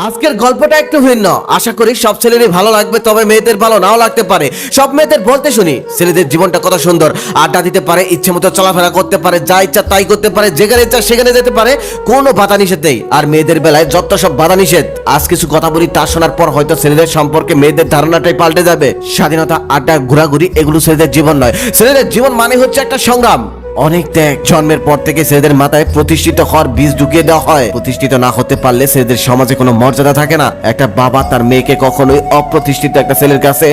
আজকের গল্পটা একটু ভিন্ন। আশা করি সব ছেলেরই ভালো লাগবে, তবে মেয়েদের ভালো নাও লাগতে পারে। সব মেয়েদের বলতে শুনি ছেলেদের জীবনটা কত সুন্দর, আড্ডা দিতে পারে, ইচ্ছে মতো চলাফেরা করতে পারে, যা ইচ্ছা তাই করতে পারে, যেখানে ইচ্ছা সেখানে যেতে পারে, কোনো বাধা নিষেধ নেই। আর মেয়েদের বেলায় যত সব বাধা নিষেধ। আজ কিছু কথা বলি, তা শোনার পর হয়তো ছেলেদের সম্পর্কে মেয়েদের ধারণাটাই পাল্টে যাবে। স্বাধীনতা, আড্ডা, ঘোরাঘুরি এগুলো ছেলেদের জীবন নয়। ছেলেদের জীবন মানে হচ্ছে একটা সংগ্রাম, অনেক ত্যাগ। জন্মের পর থেকে ছেলেদের মাথায় প্রতিষ্ঠিত হওয়ার বীজ ঢুকিয়ে দেওয়া হয়। প্রতিষ্ঠিত না হতে পারলে ছেলেদের সমাজে কোনো মর্যাদা থাকে না। একটা বাবা তার মেয়েকে কখনোই অপ্রতিষ্ঠিত একটা ছেলের কাছে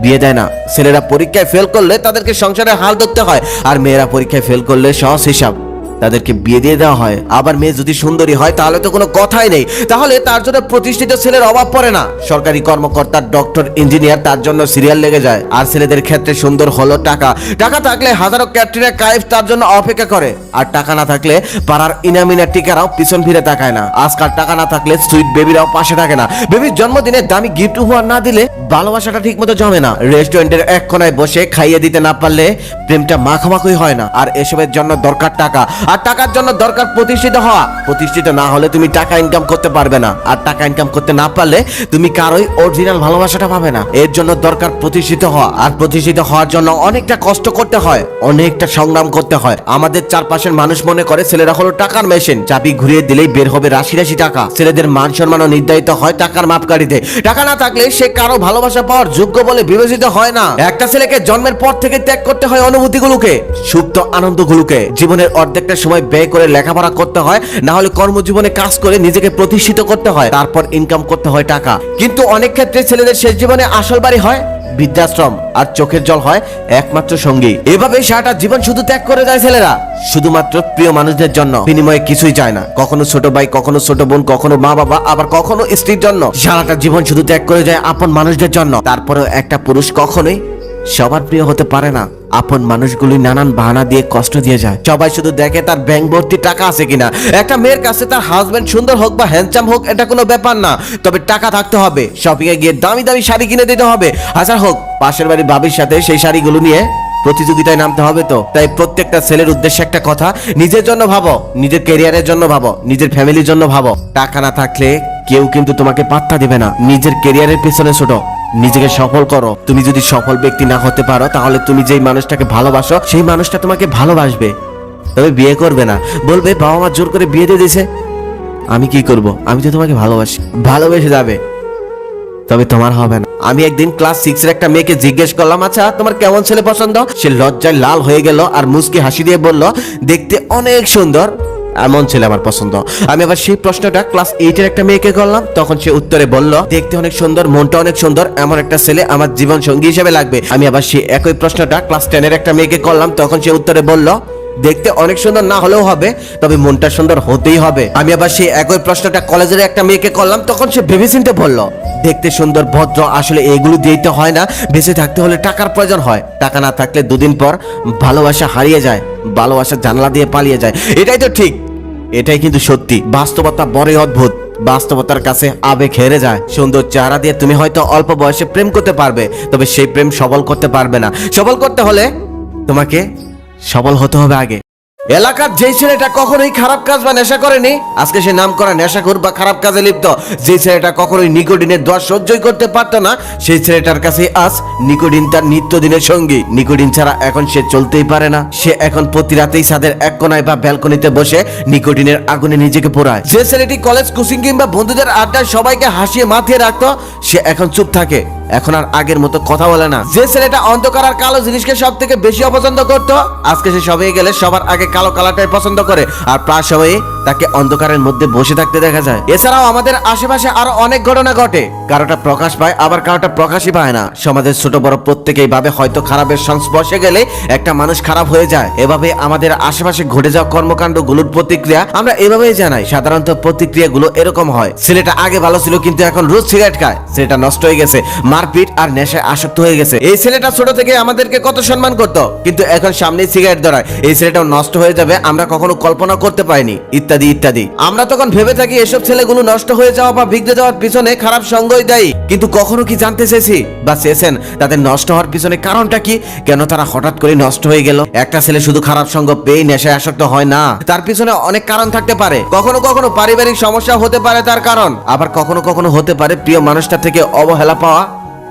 বিয়ে দেয় না। ছেলেরা পরীক্ষায় ফেল করলে তাদেরকে সংসারে হাল ধরতে হয়, আর মেয়েরা পরীক্ষায় ফেল করলে সহজ হিসাব, তাদেরকে বিয়ে দিয়ে দেওয়া হয়। আবার মেয়ে যদি সুন্দরী হয় তাহলে তো কোনো কথাই নেই, তাহলে তার জন্য প্রতিষ্ঠিত ছেলের অভাব পড়ে না। সরকারি কর্মকর্তা, ডক্টর, ইঞ্জিনিয়ার, তার জন্য সিরিয়াল লেগে যায়। আর ছেলেদের ক্ষেত্রে সুন্দর হলো টাকা। টাকা থাকলে হাজারো ক্যাটরিনা কাইফ তার জন্য অপেক্ষা করে, আর টাকা না থাকলে পাড়ার ইনামিনা টিকারাও পিছন ফিরে তাকায় না। আজকাল টাকা না থাকলে সুইট বেবিরাও পাশে থাকে না। বেবির জন্মদিনে দামি গিফট উপহার না দিলে ভালোবাসাটা ঠিক মতো জমে না। রেস্টুরেন্টের এক কোনায় বসে খাইয়ে দিতে না পারলে প্রেমটা মাখামাখি হয় না। আর এসবের জন্য দরকার টাকা, আর টাকার জন্য দরকার প্রতিষ্ঠিত হওয়া। প্রতিষ্ঠিত না হলে তুমি টাকা ইনকাম করতে পারবে না, আর টাকা ইনকাম করতে না পারলে তুমি কারোই অরিজিনাল ভালোবাসাটা পাবে না। এর জন্য দরকার প্রতিষ্ঠিত হওয়া, আর প্রতিষ্ঠিত হওয়ার জন্য অনেকটা কষ্ট করতে হয়, অনেকটা সংগ্রাম করতে হয়। আমাদের চারপাশের মানুষ মনে করে ছেলেরা হলো টাকার মেশিন, চাবি ঘুরিয়ে দিলেই বের হবে রাশি রাশি টাকা। ছেলেদের মান সম্মানও নির্ধারিত হয় টাকার মাপকাঠিতে। টাকা না থাকলে সে কারো ভালোবাসা পাওয়ার যোগ্য বলে বিবেচিত হয় না। একটা ছেলেকে জন্মের পর থেকে ত্যাগ করতে হয় অনুভূতিগুলোকে, সুপ্ত আনন্দগুলোকে। জীবনের অর্ধেকটা সময় ব্যয় করে লেখাপড়া করতে হয়, না হলে কর্মজীবনে কাজ করে নিজেকে প্রতিষ্ঠিত করতে হয়, তারপর ইনকাম করতে হয় টাকা। কিন্তু অনেক ক্ষেত্রে ছেলেদের শেষ জীবনে আসল বাড়ি হয় বৃদ্ধাশ্রম, আর চোখের জল হয় একমাত্র সঙ্গী। এভাবে সারাটা জীবন শুধু ত্যাগ করে যায় ছেলেরা, শুধুমাত্র প্রিয় মানুষদের জন্য। বিনিময়ে কিছুই চায় না, কখনো ছোট ভাই, কখনো ছোট বোন, কখনো মা বাবা, আবার কখনো স্ত্রীর জন্য। সারাটা জীবন শুধু ত্যাগ করে যায় আপন মানুষদের জন্য। তারপরেও একটা পুরুষ কখনোই সবার প্রিয় হতে পারে না। আপন মানুষগুলি নানান বাহানা দিয়ে কষ্ট দিয়ে যায়। সবাই শুধু দেখে তার ব্যাংক ভর্তি টাকা আছে কিনা। একটা মেয়ের কাছে তার হাজবেন্ড সুন্দর হোক বা হ্যান্ডসাম হোক, এটা কোনো ব্যাপার না, তবে টাকা থাকতে হবে। শপিং এ গিয়ে দামি দামি শাড়ি কিনে দিতে হবে, হাজার হোক পাশের বাড়ির ভাবির সাথে সেই শাড়িগুলো নিয়ে প্রতিযোগিতায় নামতে হবে। তো তাই প্রত্যেকটা ছেলের উদ্দেশ্যে একটা কথা, নিজের জন্য ভাবো, নিজের ক্যারিয়ারের জন্য ভাবো, নিজের ফ্যামিলির জন্য ভাবো। টাকা না থাকলে কেউ কিন্তু তোমাকে পাত্তা দিবে না। নিজের ক্যারিয়ারের পেছনে ছোট, নিজেকে সফল করো। তুমি যদি সফল ব্যক্তি না হতে পারো, তাহলে তুমি যেই মানুষটাকে ভালোবাসো সেই মানুষটা তোমাকে ভালোবাসবে, তবে বিয়ে করবে না। বলবে বাবা মা জোর করে বিয়ে দিয়ে দিয়েছে, আমি কি করব, আমি তো তোমাকে ভালোবাসি। ভালোবেসে যাবে, তবে তোমার হবে না। আমি একদিন ক্লাস 6 এর একটা মেয়েকে জিজ্ঞেস করলাম, আচ্ছা তোমার কেমন ছেলে পছন্দ? সে লজ্জায় লাল হয়ে গেল আর মুচকি হাসি দিয়ে বলল, দেখতে অনেক সুন্দর, এমন ছেলে আমার পছন্দ। আমি আবার সেই প্রশ্নটা ক্লাস 8 এর একটা মেয়েকে করলাম, তখন সে উত্তরে বলল, দেখতে অনেক সুন্দর, মনটা অনেক সুন্দর, এমন একটা ছেলে আমার জীবন সঙ্গী হিসেবে লাগবে। আমি আবার সেই একই প্রশ্নটা ক্লাস 10 এর একটা মেয়েকে করলাম, তখন সে উত্তরে বলল, দেখতে অনেক সুন্দর না হলেও হবে, তবে মনটা সুন্দর হতেই হবে। আমি আবার সেই একই প্রশ্নটা কলেজের একটা মেয়েকে করলাম, তখন সে ভেবেচিন্তে বলল, দেখতে সুন্দর, ভদ্র, আসলে এগুলো দিতে হয় না, বেঁচে থাকতে হলে টাকার প্রয়োজন হয়। টাকা না থাকলে দুদিন পর ভালোবাসা হারিয়ে যায়, ভালোবাসা জানলা দিয়ে পালিয়ে যায়। এটাই তো ঠিক, এটাই কিন্তু সত্যি। বাস্তবতা বড়ই অদ্ভুত। বাস্তবতার কাছে আবেগ হেরে যায়। সুন্দর চেহারা দিয়ে তুমি হয়তো অল্প বয়সে প্রেম করতে পারবে, তবে সেই প্রেম সবল করতে পারবে না। সবল করতে হলে তোমাকে সবল হতে হবে আগে। এলাকার যেই ছেলেটা কখনোই খারাপ কাজ বা নেশা করেনি, আজকে সে নাম করা নেশাখোর বা খারাপ কাজে লিপ্ত। যে ছেলেটা কখনোই নিকোটিনের দোয়া সহ্যই করতে পারতো না, সেই ছেলেটার কাছে আজ নিকোটিন তার নিত্যদিনের সঙ্গী। নিকোটিন ছাড়া এখন সে চলতেই পারে না। সে এখন প্রতি রাতেই ছাদের এক কোনায় বা ব্যালকনিতে বসে নিকোটিনের আগুনে নিজেকে পোড়ায়। যে ছেলেটি কলেজ, কোচিং কিংবা বন্ধুদের আড্ডায় সবাইকে হাসিয়ে মাথিয়ে রাখতো, সে এখন চুপ থাকে, এখন আর আগের মতো কথা বলে না। যে ছেলেটা অন্ধকার আর কালো জিনিসকে সব থেকে বেশি অপছন্দ করতো, আজকে সে সবে গেলে সবার আগে কালো কালারটাই পছন্দ করে, আর প্রায় সময়ে তাকে অন্ধকারের মধ্যে বসে থাকতে দেখা যায়। এছাড়াও আমাদের আশেপাশে আরো অনেক ঘটনা ঘটে, কারোটা প্রকাশ পায়, আবার কারোটা প্রকাশই পায় না। সমাজের ছোট বড় প্রত্যেকেই ভাবে হয়তো খারাপের সংস্পর্শে গেলে একটা মানুষ খারাপ হয়ে যায়। এভাবে আমাদের আশেপাশে ঘটে যাওয়া কর্মকাণ্ড গুলোর প্রতিক্রিয়া আমরা এভাবেই জানাই। সাধারণত প্রতিক্রিয়াগুলো এরকম হয়, ছেলেটা আগে ভালো ছিল কিন্তু এখন রোজ সিগারেট খায়, ছেলেটা নষ্ট হয়ে গেছে, মারপিট আর নেশায় আসক্ত হয়ে গেছে। এই ছেলেটা ছোট থেকে আমাদেরকে কত সম্মান করতো, কিন্তু এখন সামনে সিগারেট ধরায়। এই ছেলেটাও নষ্ট হয়ে যাবে, আমরা কখনো কল্পনা করতে পারিনি, ইত্যাদি। ইত্যাদি ইত্যাদি। আমরা তখন ভেবে থাকি এসব ছেলেগুলো নষ্ট হয়ে যাওয়া বা বিগড়ে যাওয়ার পিছনে খারাপ সঙ্গই দায়ী, কিন্তু কখনো কি জানতে চেয়েছি বা চেয়েছেন তাদের নষ্ট হওয়ার পিছনে কারণটা কি? কেন তারা হঠাৎ করে নষ্ট হয়ে গেল? একটা ছেলে শুধু খারাপ সঙ্গ পেয়ে নেশায় আসক্ত হয় না, তার পিছনে অনেক কারণ থাকতে পারে। কখনো কখনো পারিবারিক সমস্যা হতে পারে তার কারণ, আবার কখনো কখনো হতে পারে প্রিয় মানুষটা থেকে অবহেলা পাওয়া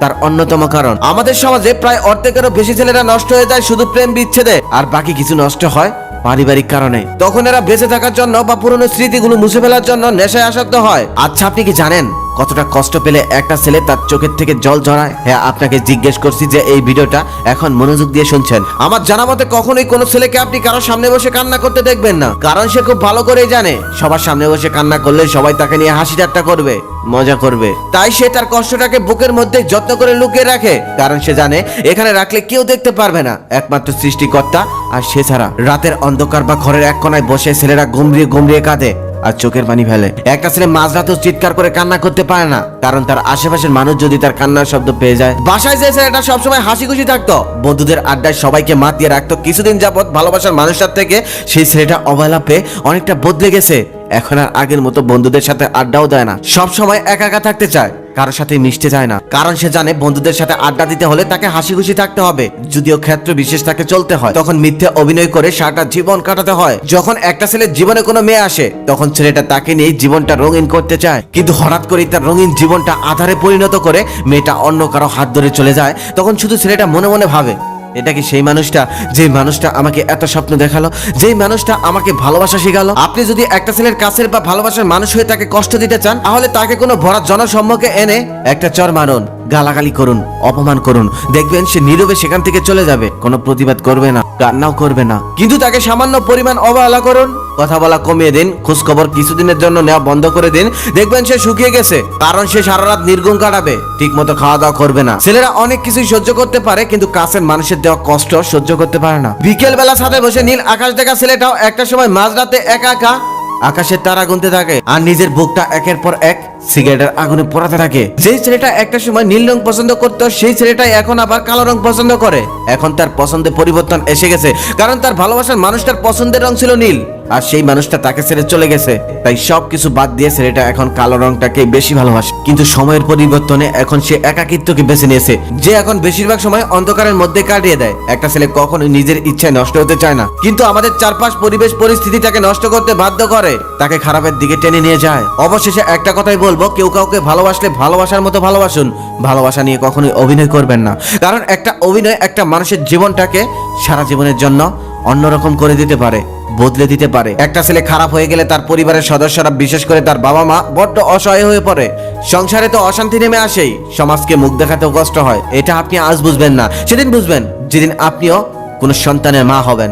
তার অন্যতম কারণ। আমাদের সমাজে প্রায় অর্ধেকেরও বেশি ছেলেরা নষ্ট হয়ে যায় শুধু প্রেম বিচ্ছেদে, আর বাকি কিছু নষ্ট হয় পারিবারিক কারণে। তখন এরা বেঁচে থাকার জন্য বা পুরনো স্মৃতিগুলো মুছে ফেলার জন্য নেশায় আসক্ত হয়। আচ্ছা, আপনি কি জানেন কতটা কষ্ট পেলে একটা ছেলে তার চোখের থেকে জল ঝরায়? হ্যাঁ, আপনাকে জিজ্ঞেস করছি যে এই ভিডিওটা এখন মনোযোগ দিয়ে শুনছেন। আমার জানা মতে কখনোই কোনো ছেলেকে আপনি কারোর সামনে বসে কান্না করতে দেখবেন না, কারণ সে খুব ভালো করেই জানে সবার সামনে বসে কান্না করলে সবাই তাকে নিয়ে হাসি ঠাট্টা করবে, মজা করবে। তাই সে তার কষ্টটাকে বুকের মধ্যে যত্ন করে লুকিয়ে রাখে, কারণ সে জানে এখানে রাখলে কেউ দেখতে পারবে না, একমাত্র সৃষ্টিকর্তা আর সে ছাড়া। রাতের অন্ধকার বা ঘরের এক কোনায় বসে ছেলেরা গম্ভীর গম্ভীর কাঁদে আর চোখের পানি ফেলে। একটা ছেলে মাঝরাতেও চিৎকার করে কান্না করতে পারে না, কারণ তার আশেপাশের মানুষ যদি তার কান্নার শব্দ পেয়ে যায়। বাসায় যে ছেলেটা সবসময় হাসি খুশি থাকতো, বন্ধুদের আড্ডায় সবাইকে মাতিয়ে রাখতো, কিছুদিন যাবত ভালোবাসার মানুষটার থেকে সেই ছেলেটা অবহেলা পেয়ে অনেকটা বদলে গেছে। এখন আর আগের মতো বন্ধুদের সাথে আড্ডাও দেয় না, সব সময় একা একা থাকতে চায়, কারোর সাথে মিশতে চায় না, কারণ সে জানে বন্ধুদের সাথে আড্ডা দিতে হলে তাকে হাসি খুশি থাকতে হবে। যদিও ক্ষেত্র বিশেষ তাকে চলতে হয়, তখন মিথ্যে অভিনয় করে সারাটা জীবন কাটাতে হয়। যখন একটা ছেলের জীবনে কোনো মেয়ে আসে, তখন ছেলেটা তাকে নিয়ে জীবনটা রঙিন করতে চায়, কিন্তু হঠাৎ করে তার রঙিন জীবনটা আধারে পরিণত করে মেয়েটা অন্য কারো হাত ধরে চলে যায়। তখন শুধু ছেলেটা মনে মনে ভাবে, এটা কি সেই মানুষটা, যে মানুষটা আমাকে এত স্বপ্ন দেখালো, যেই মানুষটা আমাকে ভালোবাসা শেখালো? আপনি যদি একটা ছেলের কাছের বা ভালোবাসার মানুষ হয়ে তাকে কষ্ট দিতে চান, তাহলে তাকে কোনো ভরা জনসম্মুখে এনে একটা চর মারুন, গালাগালি করুন, অপমান করুন, দেখবেন সে নীরবে সেখান থেকে চলে যাবে, কোনো প্রতিবাদ করবে না, কান্নাও করবে না। কিন্তু তাকে সামান্য পরিমাণ অবহেলা করুন, কথা বলা কমিয়ে দিন, খোঁজ খবর কিছুদিনের জন্য নেওয়া বন্ধ করে দিন, দেখবেন সে শুকিয়ে গেছে, কারণ সে সারা রাত নির্গুণ কাটাবে, ঠিক মতো খাওয়া দাওয়া করবে না। ছেলেরা অনেক কিছুই সহ্য করতে পারে, কিন্তু কাছের মানুষের দেওয়া কষ্ট সহ্য করতে পারে না। বিকেল বেলা ছাদে বসে নীল আকাশ দেখা ছেলেটাও একটা সময় মাঝরাতে একা একা আকাশের তারা গুনতে থাকে আর নিজের বুকটা একের পর এক সিগারেটের আগুনে পোড়াতে থাকে। যেই ছেলেটা একটা সময় নীল রং পছন্দ করতো, সেই ছেলেটাই এখন আবার কালো রং পছন্দ করে। এখন তার পছন্দে পরিবর্তন এসে গেছে, কারণ তার ভালোবাসার মানুষটার পছন্দের রং ছিল নীল, আর সেই মানুষটা তাকে ছেড়ে চলে গেছে। তাই সবকিছু বাদ দিয়ে ছেলেটা এখন কালো রংটাকে বেশি ভালোবাসে। কিন্তু সময়ের পরিবর্তনে এখন সে একাকিত্বকে বেছে নিয়েছে, যে এখন বেশিরভাগ সময় অন্ধকারের মধ্যে কাটিয়ে দেয়। একটা ছেলে কখনোই নিজের ইচ্ছায় নষ্ট হতে চায় না, কিন্তু আমাদের চারপাশ পরিবেশ পরিস্থিতি তাকে নষ্ট করতে বাধ্য করে, তাকে খারাপের দিকে টেনে নিয়ে যায়। অবশেষে একটা কথাই বলবো, কেউ কাউকে ভালোবাসলে ভালোবাসার মতো ভালোবাসুন, ভালোবাসা নিয়ে কখনোই অভিনয় করবেন না, কারণ একটা অভিনয় একটা মানুষের জীবনটাকে সারা জীবনের জন্য অন্যরকম করে দিতে পারে, বদলে দিতে পারে। একটা ছেলে খারাপ হয়ে গেলে তার পরিবারের সদস্যরা, বিশেষ করে তার বাবা মা, বড্ড অসহায় হয়ে পড়ে। সংসারে তো অশান্তি নেমে আসেই, সমাজকে মুখ দেখাতেও কষ্ট হয়। এটা আপনি আজ বুঝবেন না, সেদিন বুঝবেন যেদিন আপনিও কোনো সন্তানের মা হবেন।